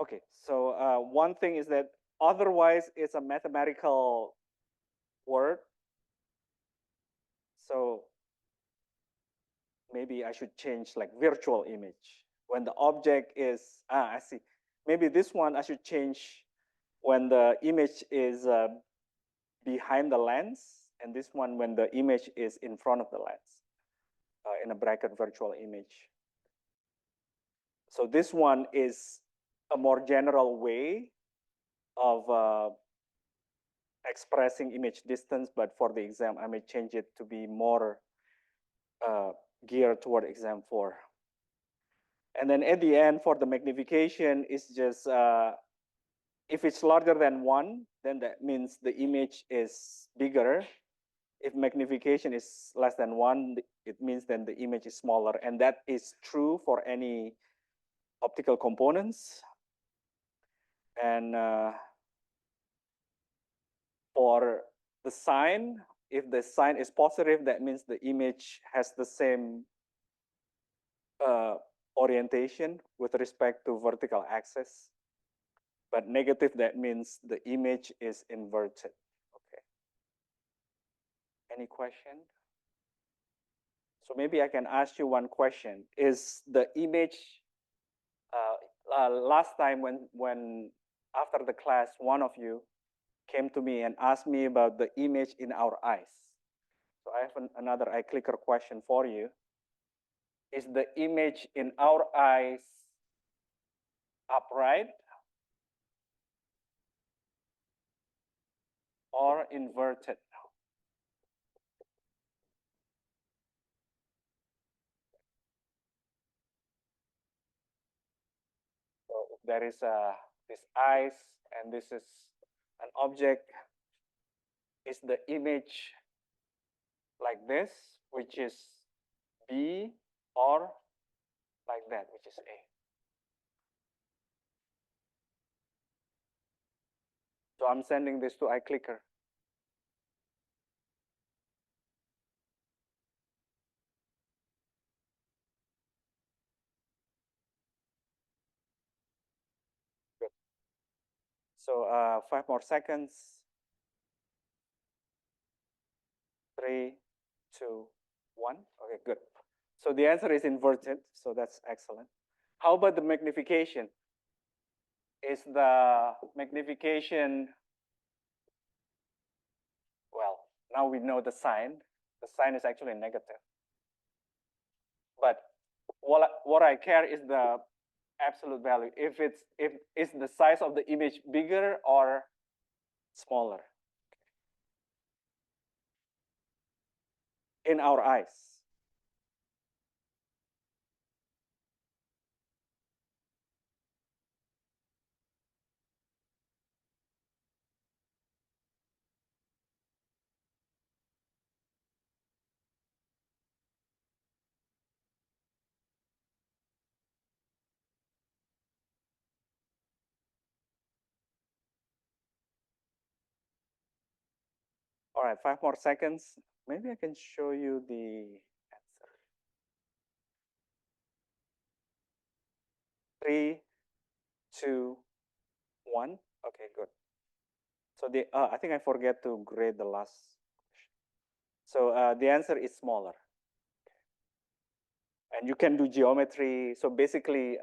Okay, so one thing is that otherwise it's a mathematical word. So maybe I should change like virtual image. When the object is, I see. Maybe this one I should change when the image is behind the lens, and this one when the image is in front of the lens, in a bracket virtual image. So this one is a more general way of expressing image distance, but for the exam, I may change it to be more geared toward exam 4. And then at the end, for the magnification, it's just, if it's larger than 1, then that means the image is bigger. If magnification is less than 1, it means then the image is smaller. And that is true for any optical components. And for the sign, if the sign is positive, that means the image has the same orientation with respect to vertical axis. But negative, that means the image is inverted. Okay. Any question? So maybe I can ask you one question. Is the image, last time when after the class, one of you came to me and asked me about the image in our eyes. So I have another eye clicker question for you. Is the image in our eyes upright or inverted? So if there is this eyes and this is an object, is the image like this, which is B, or like that, which is A? So I'm sending this to iClicker. Good. So 5 more seconds. 3, 2, 1. Okay, good. So the answer is inverted, so that's excellent. How about the magnification? Is the magnification, well, now we know the sign. The sign is actually negative. But what I care is the absolute value. If is the size of the image bigger or smaller in our eyes? All right, 5 more seconds. Maybe I can show you the answer. 3, 2, 1. Okay, good. So the I think I forget to grade the last question. So the answer is smaller. And you can do geometry. So basically,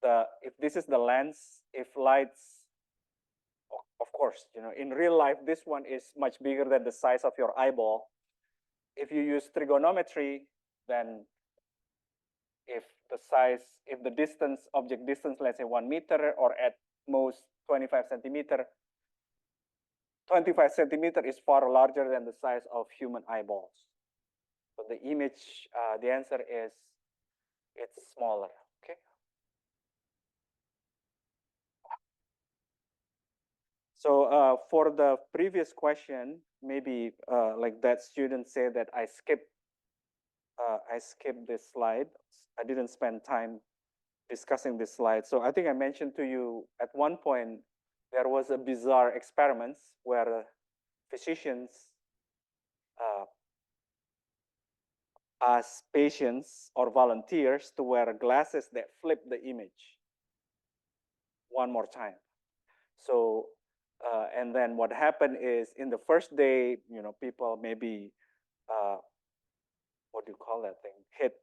if this is the lens, if lights, of course, in real life, this one is much bigger than the size of your eyeball. If you use trigonometry, then if the distance, object distance, let's say 1 meter, or at most 25 centimeter, 25 centimeter is far larger than the size of human eyeballs. So the image, the answer is it's smaller. Okay. So for the previous question, maybe like that student said that I skipped this slide. I didn't spend time discussing this slide. So I think I mentioned to you at one point, there was a bizarre experiments where physicians asked patients or volunteers to wear glasses that flip the image. one more time. So, and then what happened is in the first day, people maybe, what do you call that thing? Hit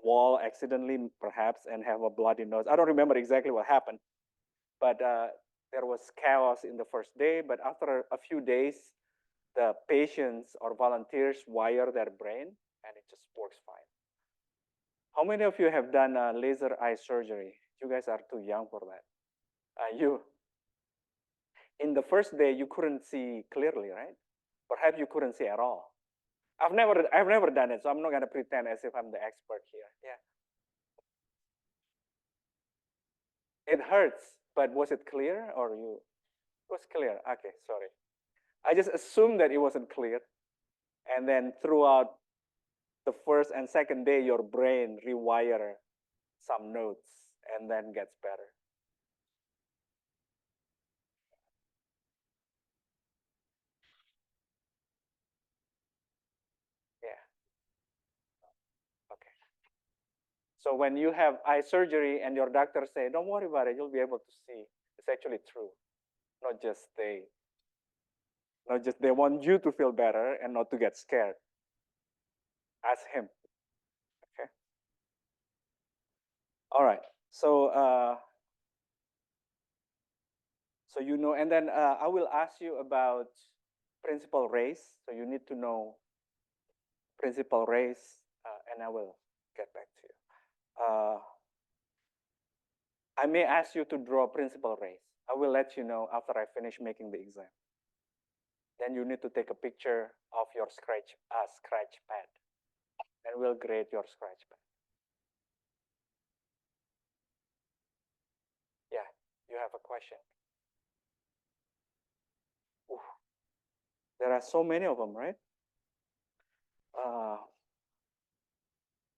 wall accidentally, perhaps, and have a bloody nose. I don't remember exactly what happened, but there was chaos in the first day. But after a few days, the patients or volunteers wire their brain, and it just works fine. How many of you have done laser eye surgery? You guys are too young for that. You, in the first day, you couldn't see clearly, right? Perhaps you couldn't see at all. I've never done it, so I'm not gonna pretend as if I'm the expert here. Yeah. It hurts, but was it clear or you? It was clear. Okay, sorry. I just assumed that it wasn't clear, and then throughout the first and second day, your brain rewire some nodes and then gets better. Yeah. Okay. So when you have eye surgery and your doctor say, "Don't worry about it, you'll be able to see," it's actually true. Not just they want you to feel better and not to get scared. Ask him. Okay. All right. So and then I will ask you about principal race. So you need to know principal race, and I will get back to you. I may ask you to draw principal race. I will let you know after I finish making the exam. Then you need to take a picture of your scratch pad, and we'll grade your scratch pad. Yeah, you have a question. Oof. There are so many of them, right?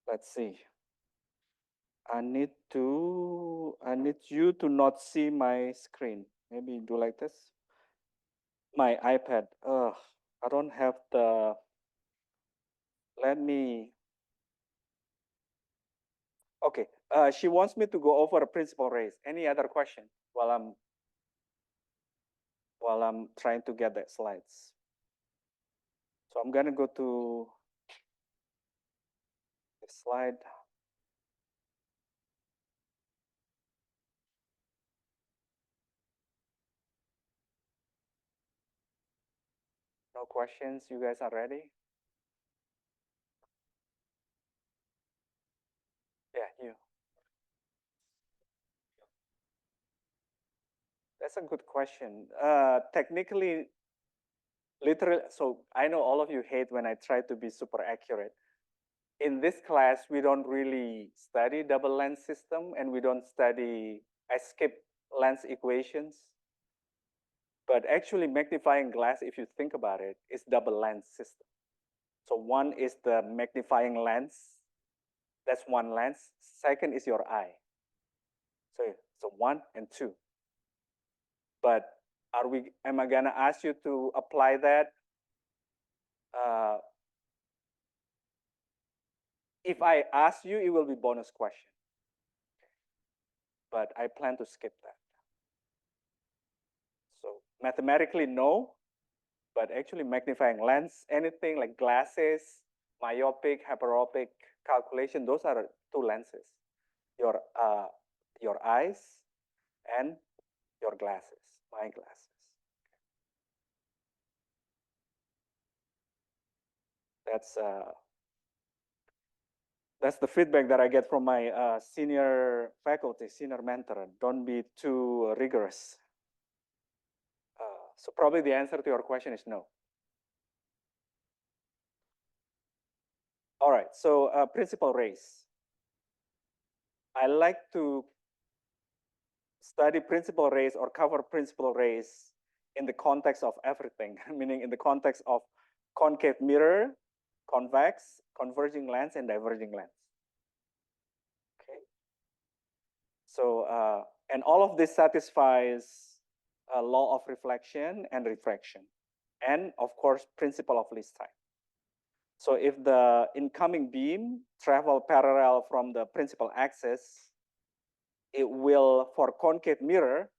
Let's see. I need you to not see my screen. Maybe do like this. My iPad. I don't have the. Let me. Okay. She wants me to go over a principal race. Any other question while I'm trying to get the slides? So I'm gonna go to the slide. No questions. You guys are ready? Yeah, you. That's a good question. Technically, literally, so I know all of you hate when I try to be super accurate. In this class, we don't really study double lens system, and we don't study, I skip lens equations. But actually magnifying glass, if you think about it, is double lens system. So one is the magnifying lens. That's one lens. Second is your eye. So 1 and 2. But am I gonna ask you to apply that? If I ask you, it will be bonus question. But I plan to skip that. So mathematically, no, but actually magnifying lens, anything like glasses, myopic, hyperopic calculation, those are two lenses. Your eyes and your glasses, my glasses. That's the feedback that I get from my senior faculty, senior mentor. Don't be too rigorous. So probably the answer to your question is no. All right, so principal race. I like to study principal race or cover principal race in the context of everything, meaning in the context of concave mirror, convex, converging lens, and diverging lens. Okay. So, and all of this satisfies a law of reflection and refraction, and of course, principle of least time. So if the incoming beam travel parallel from the principal axis, it will, for concave mirror,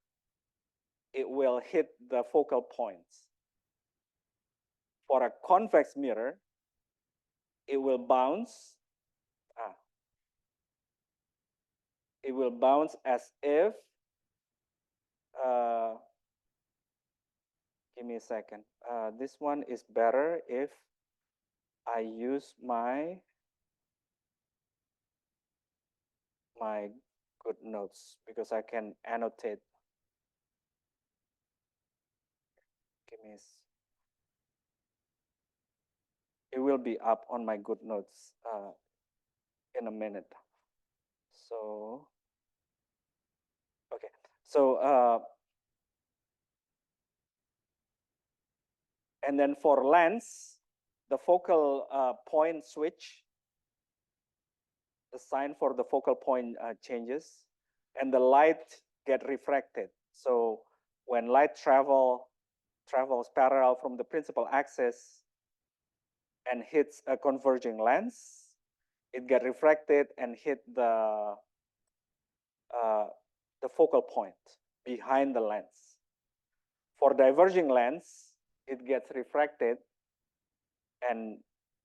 it will hit the focal points. For a convex mirror, it will bounce. It will bounce as if, give me a second. This one is better if I use my good notes, because I can annotate. Give me it will be up on my good notes in a minute. So, okay. So, and then for lens, the focal point switch, the sign for the focal point changes, and the light get refracted. So when light travels parallel from the principal axis and hits a converging lens, it get refracted and hit the focal point behind the lens. For diverging lens, it gets refracted and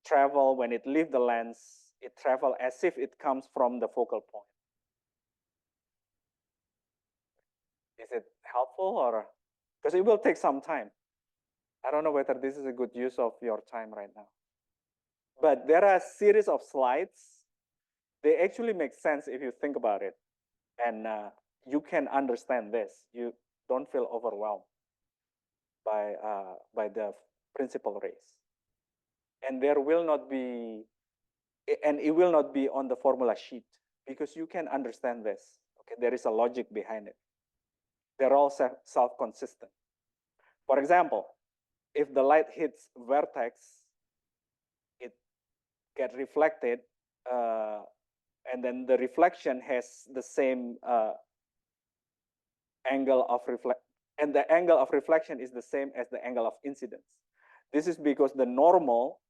travel, when it leaves the lens, it travel as if it comes from the focal point. Is it helpful, or because it will take some time? I don't know whether this is a good use of your time right now. But there are a series of slides. They actually make sense if you think about it. And you can understand this. You don't feel overwhelmed by the principal rays. And there will not be, and it will not be on the formula sheet, because you can understand this. Okay, there is a logic behind it. They're all self-consistent. For example, if the light hits vertex, it gets reflected, and then the reflection has the same angle of and the angle of reflection is the same as the angle of incidence. This is because the normal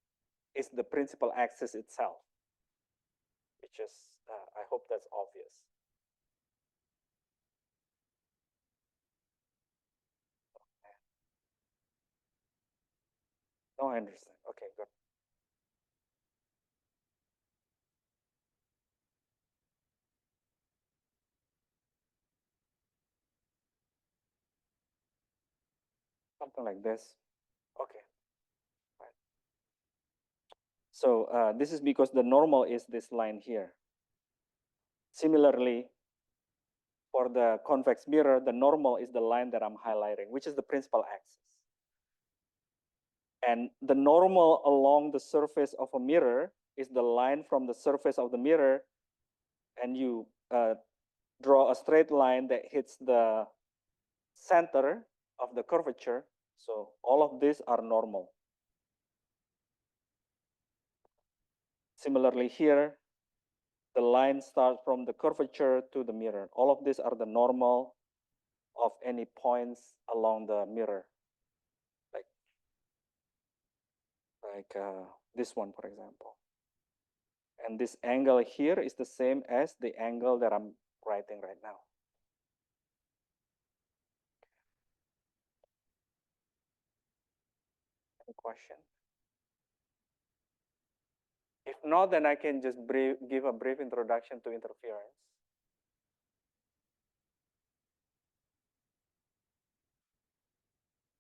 is the principal axis itself, which is, I hope that's obvious. No, I understand. Okay, good. Something like this. Okay. Right. So this is because the normal is this line here. Similarly, for the convex mirror, the normal is the line that I'm highlighting, which is the principal axis. And the normal along the surface of a mirror is the line from the surface of the mirror, and you draw a straight line that hits the center of the curvature. So all of these are normal. Similarly here, the line starts from the curvature to the mirror. All of these are the normal of any points along the mirror. Like this one, for example. And this angle here is the same as the angle that I'm writing right now. Any question? If not, then I can just give a brief introduction to interference.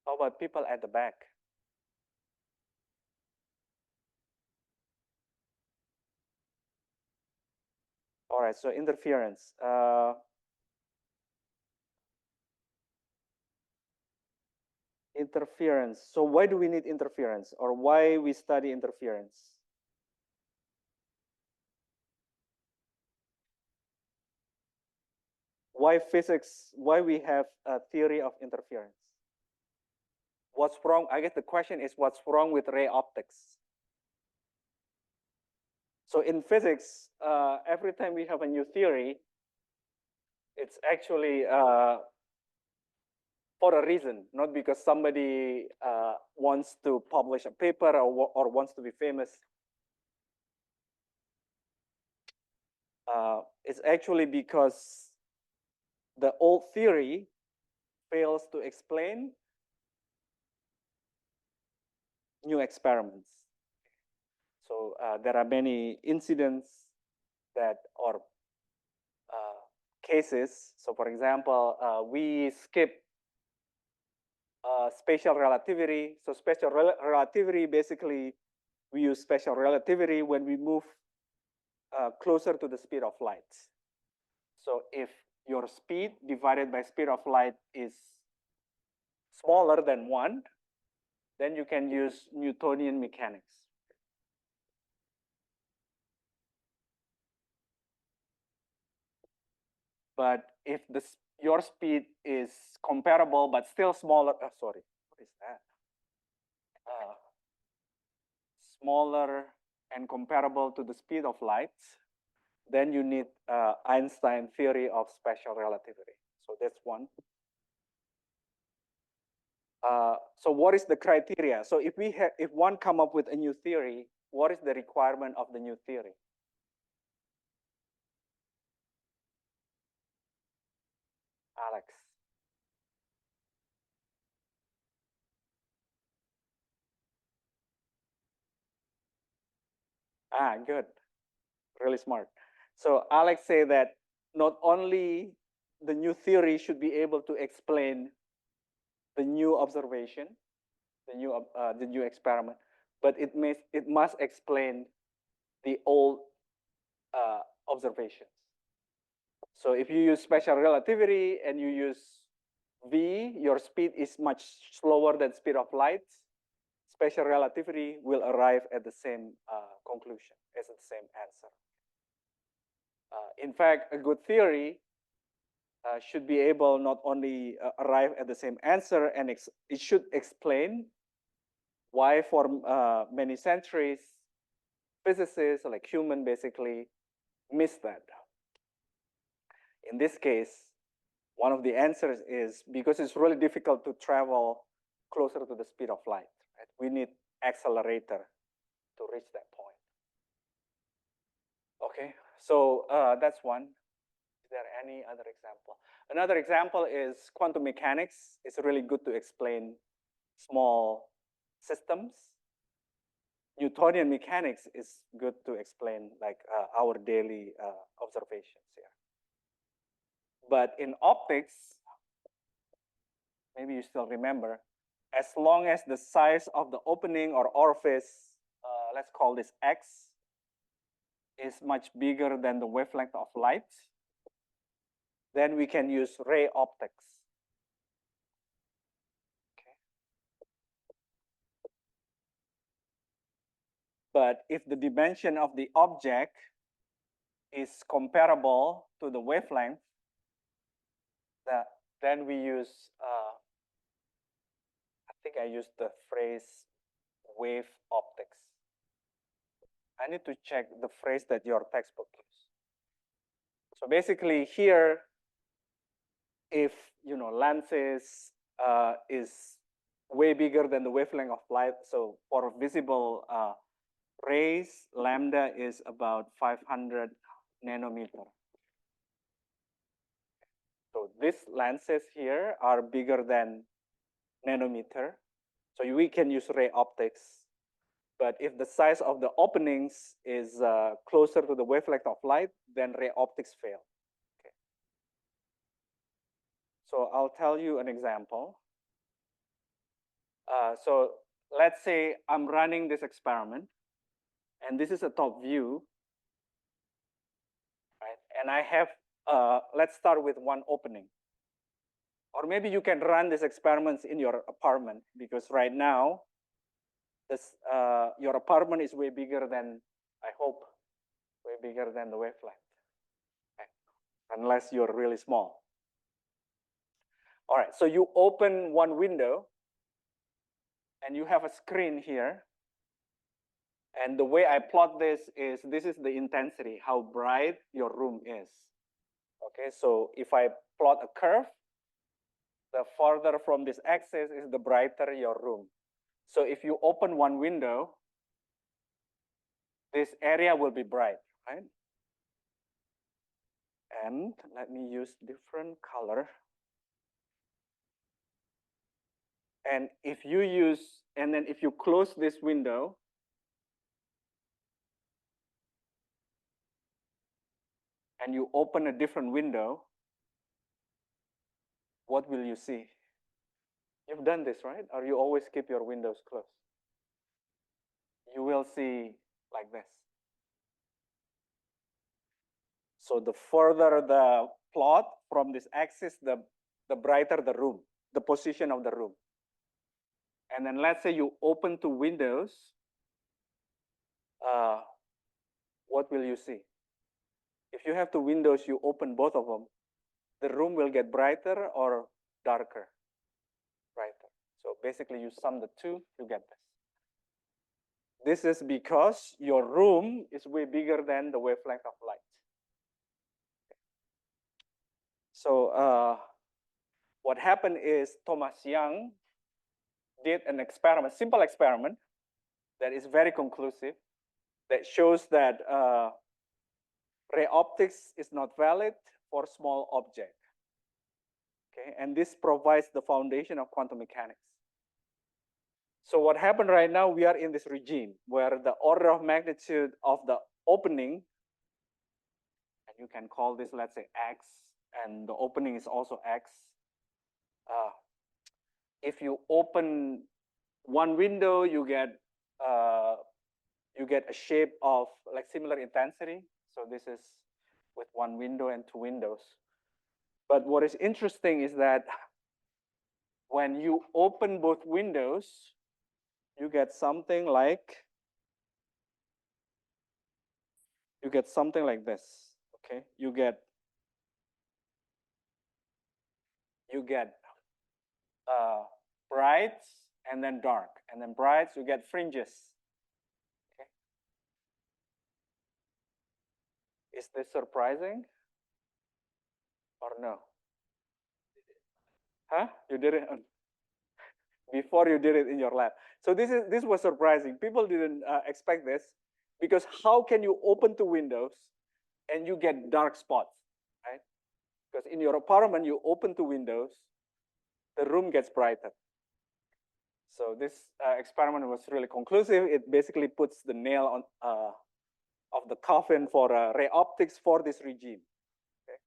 How about people at the back? All right, so interference. Interference. So why do we need interference, or why we study interference? Why physics? Why we have a theory of interference? What's wrong? I guess the question is, what's wrong with ray optics? So in physics, every time we have a new theory, it's actually for a reason, not because somebody wants to publish a paper or wants to be famous. It's actually because the old theory fails to explain new experiments. So there are many incidents that or cases. So for example, we skip spatial relativity. So spatial relativity, basically, we use spatial relativity when we move closer to the speed of light. So if your speed divided by speed of light is smaller than 1, then you can use Newtonian mechanics. But if your speed is comparable but still smaller, sorry, what is that? Smaller and comparable to the speed of light, then you need Einstein theory of special relativity. So that's one. So what is the criteria? So if one come up with a new theory, what is the requirement of the new theory? Alex. Good. Really smart. So Alex say that not only the new theory should be able to explain the new observation, the new experiment, but it must explain the old observations. So if you use special relativity and you use v, your speed is much slower than speed of light. Special relativity will arrive at the same conclusion, as the same answer. In fact, a good theory should be able not only arrive at the same answer, and it should explain why for many centuries physicists, like human, basically missed that. In this case, one of the answers is because it's really difficult to travel closer to the speed of light. Right? We need accelerator to reach that point. Okay, so that's one. Is there any other example? Another example is quantum mechanics. It's really good to explain small systems. Newtonian mechanics is good to explain like our daily observations here. But in optics, maybe you still remember, as long as the size of the opening or orifice, let's call this X, is much bigger than the wavelength of light, then we can use ray optics. Okay. But if the dimension of the object is comparable to the wavelength, then we use, I think I used the phrase wave optics. I need to check the phrase that your textbook uses. So basically here, if lenses is way bigger than the wavelength of light, so for visible rays, lambda is about 500 nanometer. So these lenses here are bigger than nanometer. So we can use ray optics. But if the size of the openings is closer to the wavelength of light, then ray optics fail. Okay. So I'll tell you an example. So let's say I'm running this experiment, and this is a top view, right? And I have, let's start with one opening. Or maybe you can run these experiments in your apartment, because right now, your apartment is way bigger than, I hope, way bigger than the wavelength, okay? Unless you're really small. All right, so you open one window, and you have a screen here. And the way I plot this is the intensity, how bright your room is. Okay, so if I plot a curve, the farther from this axis is the brighter your room. So if you open one window, this area will be bright, right? And let me use different color. And if you use, and then if you close this window, and you open a different window, what will you see? You've done this, right? Or you always keep your windows closed? You will see like this. So the further the plot from this axis, the brighter the room, the position of the room. And then let's say you open two windows, what will you see? If you have two windows, you open both of them, the room will get brighter or darker? Brighter. So basically you sum the two, you get this. This is because your room is way bigger than the wavelength of light. So what happened is Thomas Young did an experiment, simple experiment that is very conclusive, that shows that ray optics is not valid for small object. Okay, and this provides the foundation of quantum mechanics. So what happened right now, we are in this regime where the order of magnitude of the opening, and you can call this, let's say, X, and the opening is also X. If you open one window, you get a shape of like similar intensity. So this is with one window and two windows. But what is interesting is that when you open both windows, you get something like this. Okay, you get brights and then dark, and then brights, you get fringes. Okay. Is this surprising or no? Huh? You did it before you did it in your lab. So this was surprising. People didn't expect this, because how can you open two windows and you get dark spots, right? Because in your apartment, you open two windows, the room gets brighter. So this experiment was really conclusive. It basically puts the nail on of the coffin for ray optics for this regime. Okay.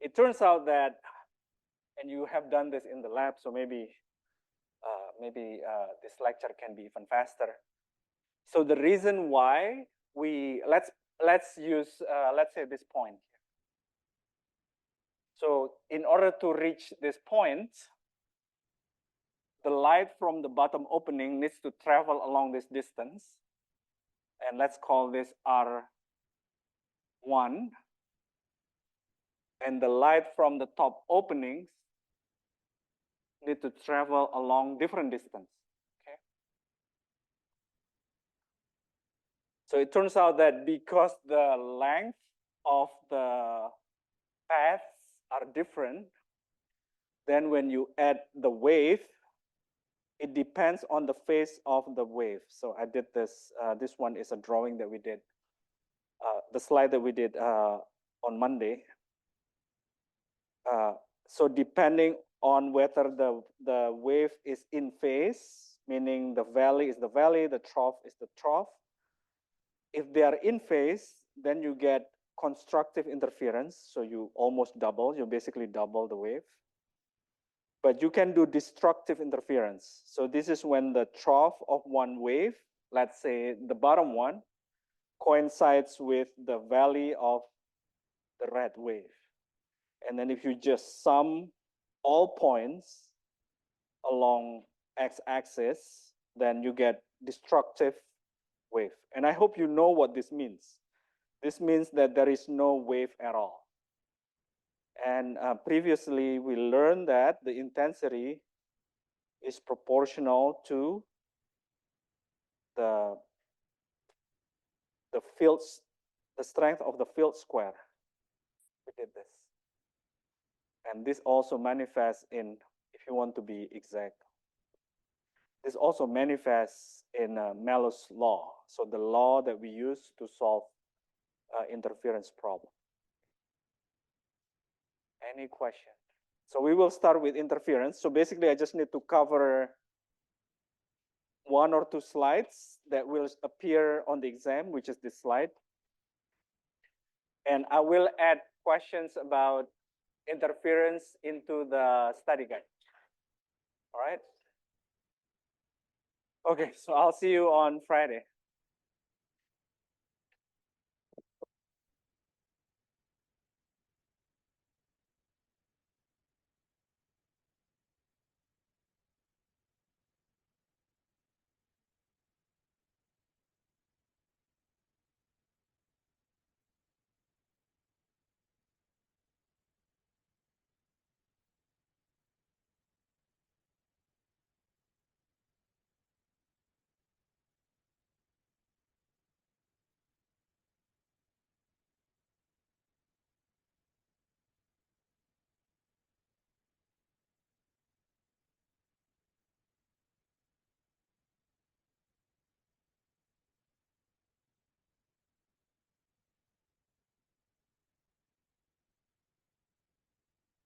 It turns out that, and you have done this in the lab, so maybe this lecture can be even faster. So the reason why let's use let's say this point. So in order to reach this point, the light from the bottom opening needs to travel along this distance, and let's call this R1. And the light from the top openings need to travel along different distance. Okay. So it turns out that because the length of the paths are different, then when you add the wave, it depends on the phase of the wave. So I did this. This one is a drawing that we did, the slide that we did on Monday. So depending on whether the wave is in phase, meaning the valley is the valley, the trough is the trough. If they are in phase, then you get constructive interference. So you almost double, you basically double the wave. But you can do destructive interference. So this is when the trough of one wave, let's say the bottom one, coincides with the valley of the red wave. And then if you just sum all points along x-axis, then you get destructive wave. And I hope you know what this means. This means that there is no wave at all. And previously we learned that the intensity is proportional to the strength of the field square. We did this. And this also manifests in, if you want to be exact, this also manifests in Mellow's law. So the law that we use to solve interference problem. Any question? So we will start with interference. So basically, I just need to cover one or two slides that will appear on the exam, which is this slide. And I will add questions about interference into the study guide. All right. Okay, so I'll see you on Friday.